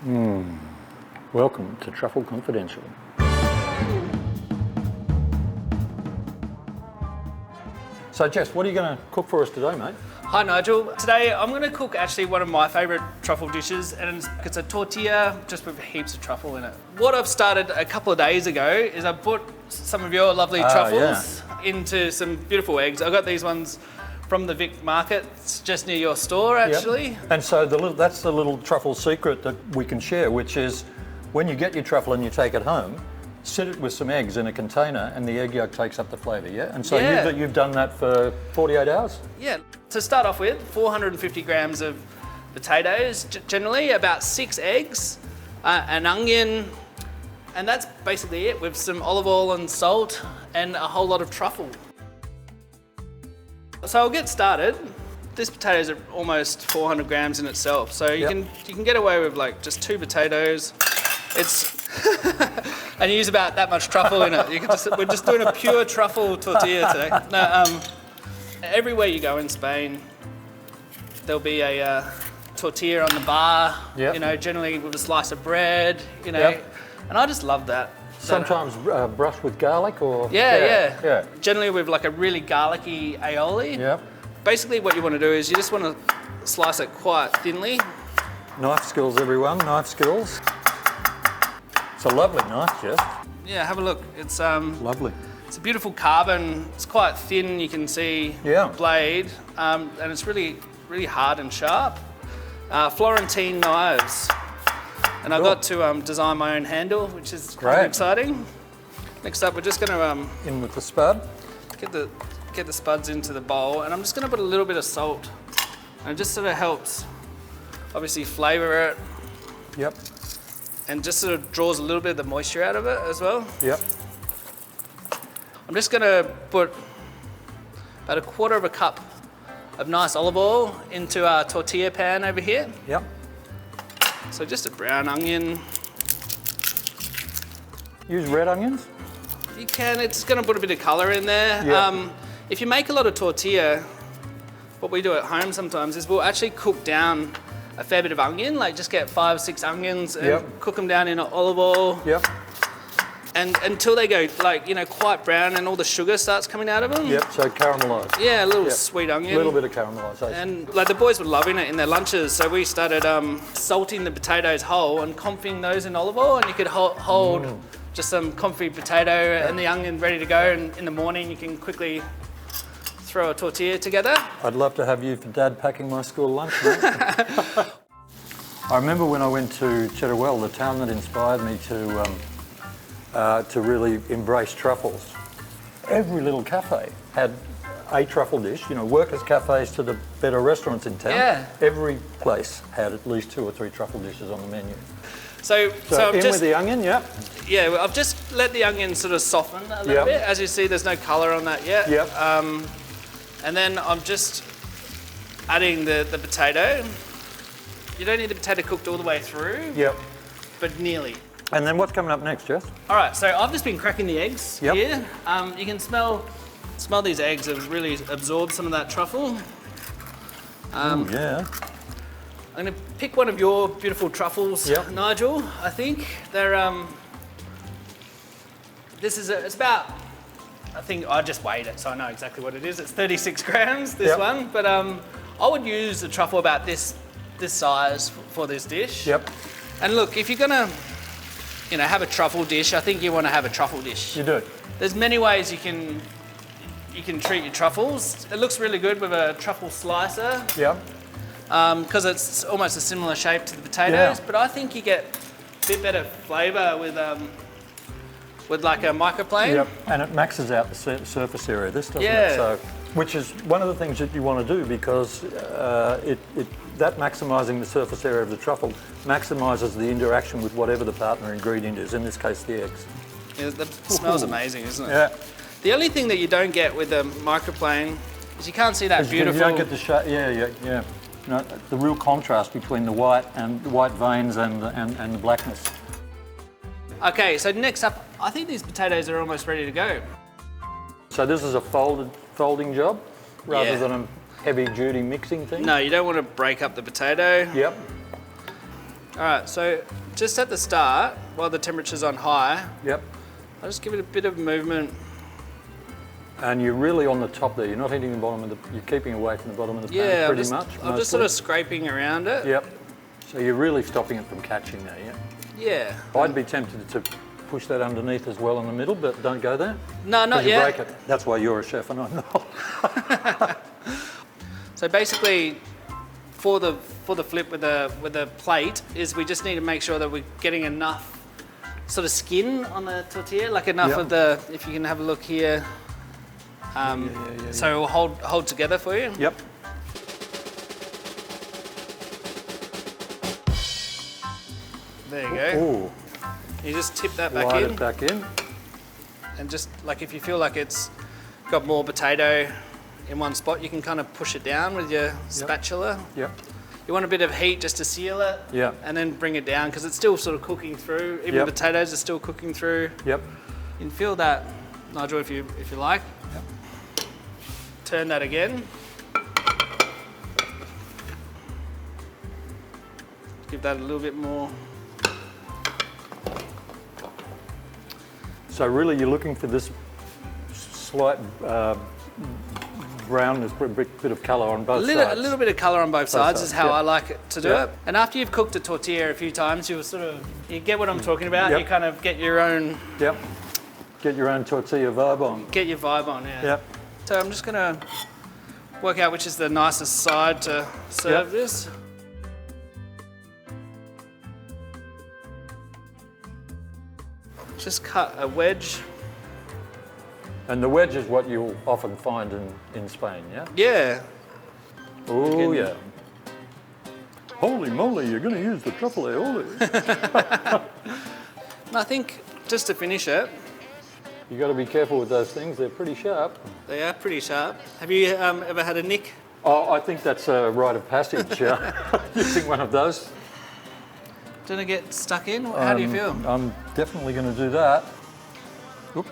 Welcome to Truffle Confidential. So Jess, what are you going to cook for us today, mate? Hi Nigel. Today I'm going to cook actually one of my favourite truffle dishes, and it's a tortilla just with heaps of truffle in it. What I've started a couple of days ago is I put some of your lovely truffles into some beautiful eggs. I got these ones from the Vic Market, just near your store actually. Yep. And so that's the little truffle secret that we can share, which is when you get your truffle and you take it home, sit it with some eggs in a container and the egg yolk takes up the flavour, yeah? And so you've done that for 48 hours? Yeah. To start off with, 450 grams of potatoes, generally, about 6 eggs, an onion, and that's basically it, with some olive oil and salt and a whole lot of truffle. So I'll get started. This potatoes are almost 400 grams in itself, so you can get away with like just 2 potatoes. It's and you use about that much truffle in it. We're just doing a pure truffle tortilla today. No, everywhere you go in Spain, there'll be a tortilla on the bar. You know, generally with a slice of bread. You know, and I just love that. Sometimes brushed with garlic or... Yeah. Generally with like a really garlicky aioli. Yep. Basically what you want to do is you just want to slice it quite thinly. Knife skills, everyone, knife skills. It's a lovely knife, Jess. Yeah, have a look. It's lovely. It's a beautiful carbon. It's quite thin, you can see the blade, and it's really, really hard and sharp. Florentine knives. And I got to design my own handle, which is kind of exciting. Next up, we're just going to in with the spud. Get the spuds into the bowl, and I'm just going to put a little bit of salt, and it just sort of helps, obviously, flavour it. Yep. And just sort of draws a little bit of the moisture out of it as well. Yep. I'm just going to put about 1/4 cup of nice olive oil into our tortilla pan over here. Yep. So just a brown onion. Use red onions? You can, it's going to put a bit of colour in there. Yep. If you make a lot of tortilla, what we do at home sometimes is we'll actually cook down a fair bit of onion, like just get 5 or 6 onions and cook them down in olive oil. Yep. And until they go like, you know, quite brown and all the sugar starts coming out of them. Yep, so caramelised. Yeah, a little sweet onion. A little bit of caramelisation. And like the boys were loving it in their lunches, so we started salting the potatoes whole and confing those in olive oil, and you could hold just some confit potato and the onion ready to go, and in the morning you can quickly throw a tortilla together. I'd love to have you for Dad packing my school lunch, mate. I remember when I went to Cheddarwell, the town that inspired me to really embrace truffles. Every little cafe had a truffle dish, you know, workers' cafes to the better restaurants in town. Yeah. Every place had at least 2 or 3 truffle dishes on the menu. So in with the onion, Yeah, well, I've just let the onion sort of soften a little bit. As you see, there's no colour on that yet. Yep. And then I'm just adding the potato. You don't need the potato cooked all the way through. Yep. But nearly. And then what's coming up next, Jess? All right, so I've just been cracking the eggs here. You can smell these eggs have really absorbed some of that truffle. Yeah. I'm going to pick one of your beautiful truffles, Nigel. I think they're it's about, I think I just weighed it, so I know exactly what it is. It's 36 grams, this one, but I would use a truffle about this size for this dish. Yep. And look, if you're gonna, you know, have a truffle dish, I think you want to have a truffle dish. You do. There's many ways you can treat your truffles. It looks really good with a truffle slicer. Yeah. Because it's almost a similar shape to the potatoes, but I think you get a bit better flavour with like a microplane. Yep, and it maxes out the surface area, this doesn't it? So, which is one of the things that you want to do, because that maximising the surface area of the truffle maximises the interaction with whatever the partner ingredient is, in this case the eggs. Yeah, that smells amazing, isn't it? Yeah. The only thing that you don't get with a microplane is you can't see that beautiful... You don't get the shape, yeah. No, the real contrast between the white veins and the blackness. Okay, so next up, I think these potatoes are almost ready to go. So this is a folding job rather than a heavy duty mixing thing? No, you don't want to break up the potato. Yep. All right, so just at the start, while the temperature's on high, Yep. I'll just give it a bit of movement. And you're really on the top there. You're not hitting the bottom of the. You're keeping away from the bottom of the pan Yeah, pretty much. I'm just sort of scraping around it. Yep. So you're really stopping it from catching there, yeah? Yeah. I'd be tempted to push that underneath as well in the middle, but don't go there. No, not 'Cause you yet. break it. That's why you're a chef and I'm not. So basically, for the flip with the plate, is we just need to make sure that we're getting enough sort of skin on the tortilla, like enough Yep. of the. If you can have a look here. So it will hold together for you. Yep. There you go. Ooh, You just tip that back slide in, it back in. and just like if you feel like it's got more potato in one spot, you can kind of push it down with your spatula. Yep. You want a bit of heat just to seal it, Yeah. and then bring it down because it's still sort of cooking through. Even Yep. potatoes are still cooking through. Yep. You can feel that, Nigel, if you like. Yep. Turn that again. Give that a little bit more. So really you're looking for this slight brownness, a bit of colour on both sides. A little bit of colour on both sides is sides, how yep. I like it to do Yep. it. And after you've cooked a tortilla a few times, you'll you get what I'm talking about. Yep. You kind of get your own, Yep. Get your own tortilla vibe on. get your vibe on, yeah. Yep. So I'm just gonna work out which is the nicest side to serve Yep. this. Just cut a wedge. And the wedge is what you'll often find in Spain, yeah? Yeah. Oh, yeah. Holy moly, you're going to use the truffle aioli. And I think just to finish it, You got to be careful with those things, they're pretty sharp. they are pretty sharp. Have you ever had a nick? Oh, I think that's a rite of passage, using one of those. Did it get stuck in? How do you feel? I'm definitely going to do that. Oop.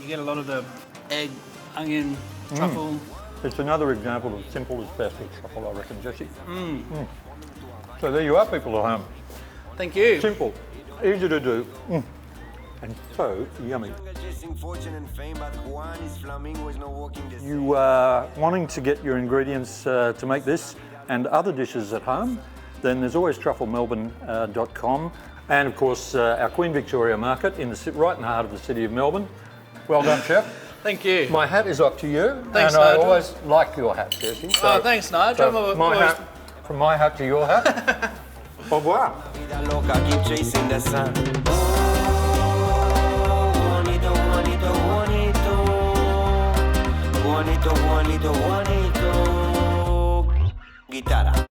You get a lot of the egg, onion, truffle. It's another example of simple is best with truffle, I reckon, Jesse. So there you are, people at home. Thank you. Simple, easy to do, and so yummy. You are wanting to get your ingredients to make this and other dishes at home, then there's always trufflemelbourne.com, and of course our Queen Victoria Market right in the heart of the city of Melbourne. Well done, Chef. Thank you. My hat is up to you. Thanks, and I Nigel. always like your hat, Jesse. Oh, thanks, Nigel. So from my hat to your hat. Au revoir. Vida loca, keep chasing the sun. Bonito, bonito, bonito, bonito. Guitarra.